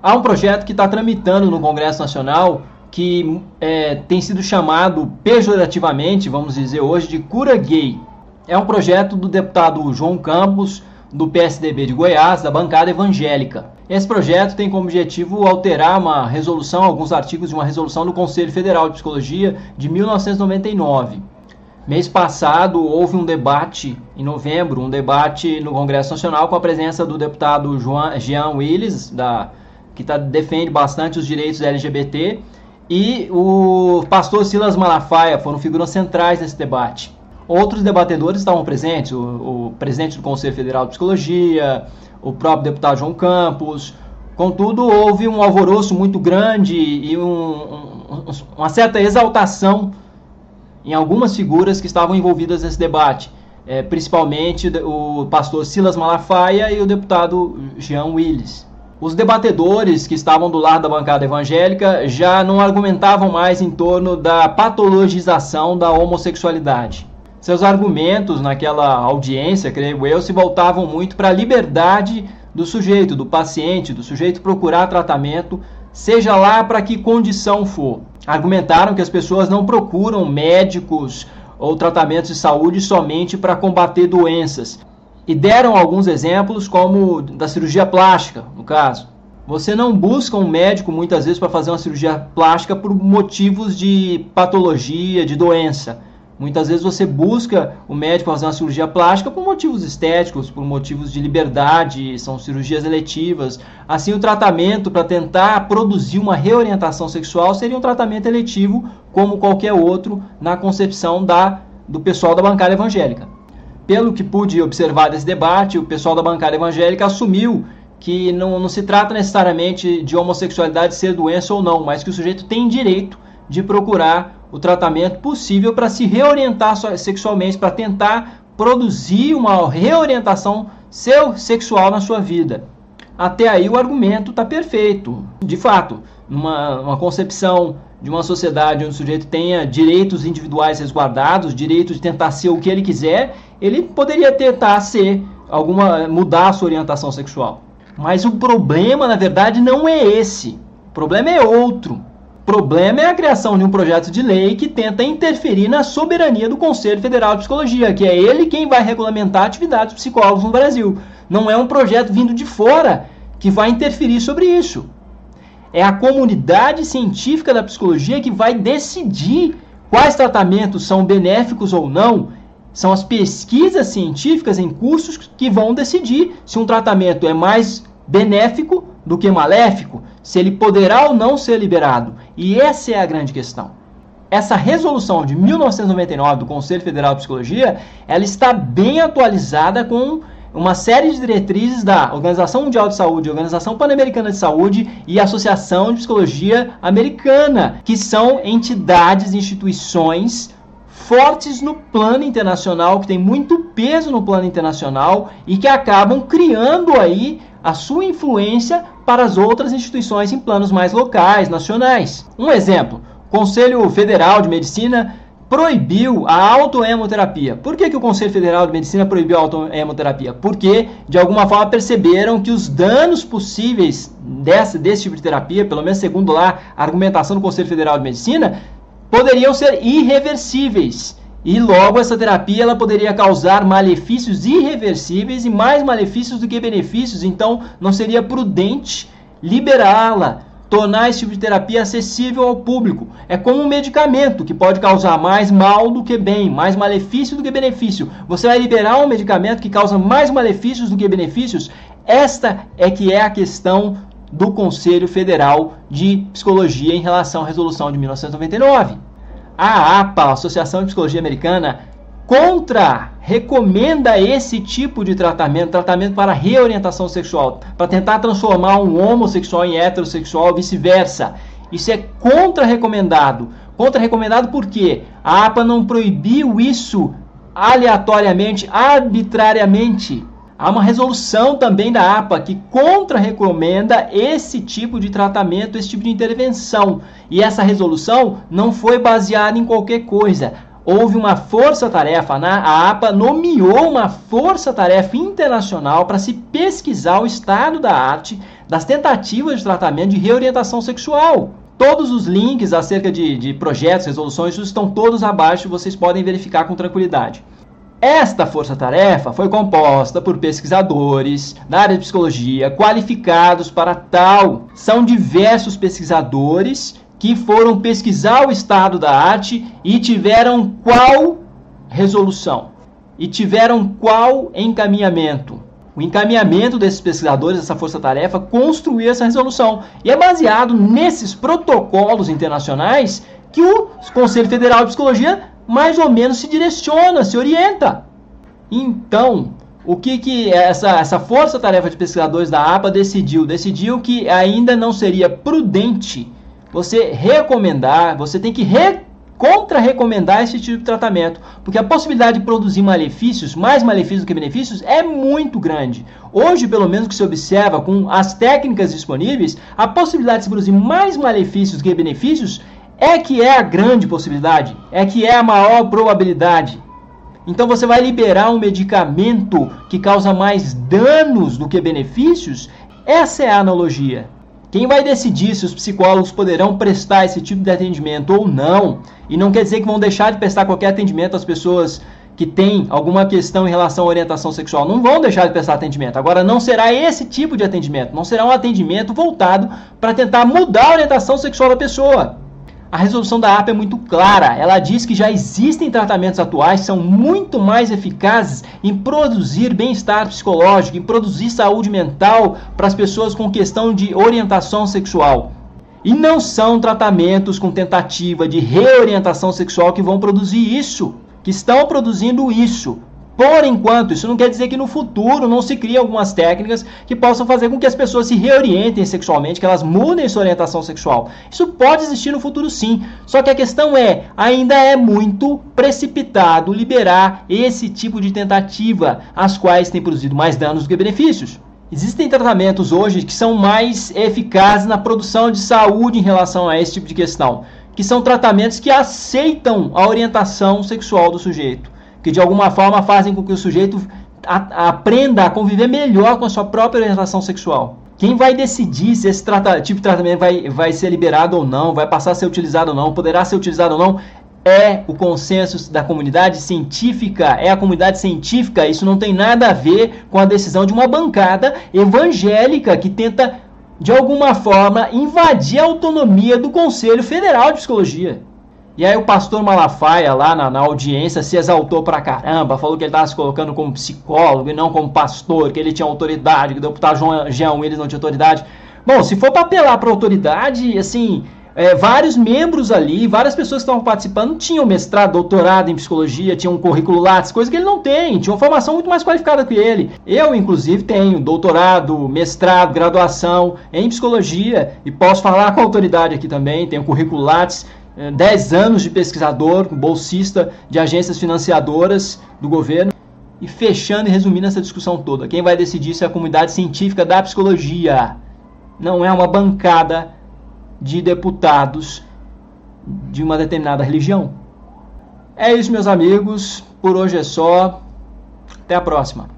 Há um projeto que está tramitando no Congresso Nacional que tem sido chamado pejorativamente, vamos dizer hoje, de cura gay. É um projeto do deputado João Campos, do PSDB de Goiás, da bancada evangélica. Esse projeto tem como objetivo alterar uma resolução, alguns artigos de uma resolução do Conselho Federal de Psicologia de 1999. Mês passado houve um debate, em novembro, um debate no Congresso Nacional com a presença do deputado Jean Willis, que defende bastante os direitos LGBT, e o pastor Silas Malafaia, foram figuras centrais nesse debate. Outros debatedores estavam presentes, o presidente do Conselho Federal de Psicologia, o próprio deputado João Campos. Contudo, houve um alvoroço muito grande e uma certa exaltação em algumas figuras que estavam envolvidas nesse debate, principalmente o pastor Silas Malafaia e o deputado Jean Willis. Os debatedores que estavam do lado da bancada evangélica já não argumentavam mais em torno da patologização da homossexualidade. Seus argumentos naquela audiência, creio eu, se voltavam muito para a liberdade do sujeito, do paciente, do sujeito procurar tratamento, seja lá para que condição for. Argumentaram que as pessoas não procuram médicos ou tratamentos de saúde somente para combater doenças. E deram alguns exemplos, como da cirurgia plástica, no caso. Você não busca um médico, muitas vezes, para fazer uma cirurgia plástica por motivos de patologia, de doença. Muitas vezes você busca o médico para fazer uma cirurgia plástica por motivos estéticos, por motivos de liberdade, são cirurgias eletivas. Assim, o tratamento para tentar produzir uma reorientação sexual seria um tratamento eletivo, como qualquer outro, na concepção do pessoal da bancada evangélica. Pelo que pude observar desse debate, o pessoal da bancada evangélica assumiu que não se trata necessariamente de homossexualidade ser doença ou não, mas que o sujeito tem direito de procurar o tratamento possível para se reorientar sexualmente, para tentar produzir uma reorientação sexual na sua vida. Até aí o argumento está perfeito. De fato, numa concepção de uma sociedade onde o sujeito tenha direitos individuais resguardados, direito de tentar ser o que ele quiser, ele poderia tentar mudar a sua orientação sexual. Mas o problema, na verdade, não é esse. O problema é outro. O problema é a criação de um projeto de lei que tenta interferir na soberania do Conselho Federal de Psicologia, que é ele quem vai regulamentar a atividade dos psicólogos no Brasil. Não é um projeto vindo de fora que vai interferir sobre isso. É a comunidade científica da psicologia que vai decidir quais tratamentos são benéficos ou não. São as pesquisas científicas em cursos que vão decidir se um tratamento é mais benéfico do que maléfico, se ele poderá ou não ser liberado. E essa é a grande questão. Essa resolução de 1999 do Conselho Federal de Psicologia, ela está bem atualizada com uma série de diretrizes da Organização Mundial de Saúde, Organização Pan-Americana de Saúde e Associação de Psicologia Americana, que são entidades, instituições fortes no plano internacional, que tem muito peso no plano internacional e que acabam criando aí a sua influência para as outras instituições em planos mais locais, nacionais. Um exemplo, o Conselho Federal de Medicina proibiu a autohemoterapia. Por que o Conselho Federal de Medicina proibiu a autohemoterapia? Porque, de alguma forma, perceberam que os danos possíveis desse tipo de terapia, pelo menos segundo lá a argumentação do Conselho Federal de Medicina, poderiam ser irreversíveis. E logo essa terapia ela poderia causar malefícios irreversíveis e mais malefícios do que benefícios. Então não seria prudente liberá-la, tornar esse tipo de terapia acessível ao público. É como um medicamento que pode causar mais mal do que bem, mais malefício do que benefício. Você vai liberar um medicamento que causa mais malefícios do que benefícios? Esta é que é a questão do Conselho Federal de Psicologia em relação à resolução de 1999. A APA, a Associação de Psicologia Americana, recomenda esse tipo de tratamento para reorientação sexual, para tentar transformar um homossexual em heterossexual e vice-versa. Isso é contra-recomendado. Contra-recomendado porque a APA não proibiu isso aleatoriamente, arbitrariamente. Há uma resolução também da APA que contra-recomenda esse tipo de tratamento, esse tipo de intervenção. E essa resolução não foi baseada em qualquer coisa. Houve uma força-tarefa, a APA nomeou uma força-tarefa internacional para se pesquisar o estado da arte das tentativas de tratamento de reorientação sexual. Todos os links acerca de projetos, resoluções, estão todos abaixo, vocês podem verificar com tranquilidade. Esta força-tarefa foi composta por pesquisadores da área de psicologia qualificados para tal. São diversos pesquisadores que foram pesquisar o estado da arte e tiveram qual resolução? E tiveram qual encaminhamento? O encaminhamento desses pesquisadores, dessa força-tarefa, construiu essa resolução. E é baseado nesses protocolos internacionais que o Conselho Federal de Psicologia mais ou menos se direciona, se orienta. Então, o que essa força-tarefa de pesquisadores da APA decidiu? Decidiu que ainda não seria prudente você recomendar, você tem que contra-recomendar esse tipo de tratamento, porque a possibilidade de produzir malefícios, mais malefícios do que benefícios, é muito grande. Hoje, pelo menos que se observa com as técnicas disponíveis, a possibilidade de se produzir mais malefícios do que benefícios é que é a grande possibilidade, é que é a maior probabilidade. Então você vai liberar um medicamento que causa mais danos do que benefícios? Essa é a analogia. Quem vai decidir se os psicólogos poderão prestar esse tipo de atendimento ou não, e não quer dizer que vão deixar de prestar qualquer atendimento às pessoas que têm alguma questão em relação à orientação sexual, não vão deixar de prestar atendimento. Agora, não será esse tipo de atendimento, não será um atendimento voltado para tentar mudar a orientação sexual da pessoa. A resolução da APA é muito clara. Ela diz que já existem tratamentos atuais que são muito mais eficazes em produzir bem-estar psicológico, em produzir saúde mental para as pessoas com questão de orientação sexual. E não são tratamentos com tentativa de reorientação sexual que vão produzir isso, que estão produzindo isso. Por enquanto, isso não quer dizer que no futuro não se criem algumas técnicas que possam fazer com que as pessoas se reorientem sexualmente, que elas mudem sua orientação sexual. Isso pode existir no futuro sim, só que a questão é, ainda é muito precipitado liberar esse tipo de tentativa, as quais têm produzido mais danos do que benefícios. Existem tratamentos hoje que são mais eficazes na produção de saúde em relação a esse tipo de questão, que são tratamentos que aceitam a orientação sexual do sujeito, que de alguma forma fazem com que o sujeito aprenda a conviver melhor com a sua própria orientação sexual. Quem vai decidir se esse tipo de tratamento vai ser liberado ou não, vai passar a ser utilizado ou não, poderá ser utilizado ou não, é o consenso da comunidade científica, é a comunidade científica. Isso não tem nada a ver com a decisão de uma bancada evangélica que tenta, de alguma forma, invadir a autonomia do Conselho Federal de Psicologia. E aí o pastor Malafaia lá na audiência se exaltou pra caramba, falou que ele estava se colocando como psicólogo e não como pastor, que ele tinha autoridade, que o deputado Jean Willis não tinha autoridade. Bom, se for para apelar para autoridade, assim, vários membros ali, várias pessoas que estavam participando tinham mestrado, doutorado em psicologia, tinham um currículo Lattes, coisa que ele não tem, tinha uma formação muito mais qualificada que ele. Eu, inclusive, tenho doutorado, mestrado, graduação em psicologia e posso falar com autoridade aqui também, tenho currículo Lattes, 10 anos de pesquisador, bolsista de agências financiadoras do governo. E fechando e resumindo essa discussão toda, quem vai decidir isso é a comunidade científica da psicologia. Não é uma bancada de deputados de uma determinada religião. É isso, meus amigos. Por hoje é só. Até a próxima.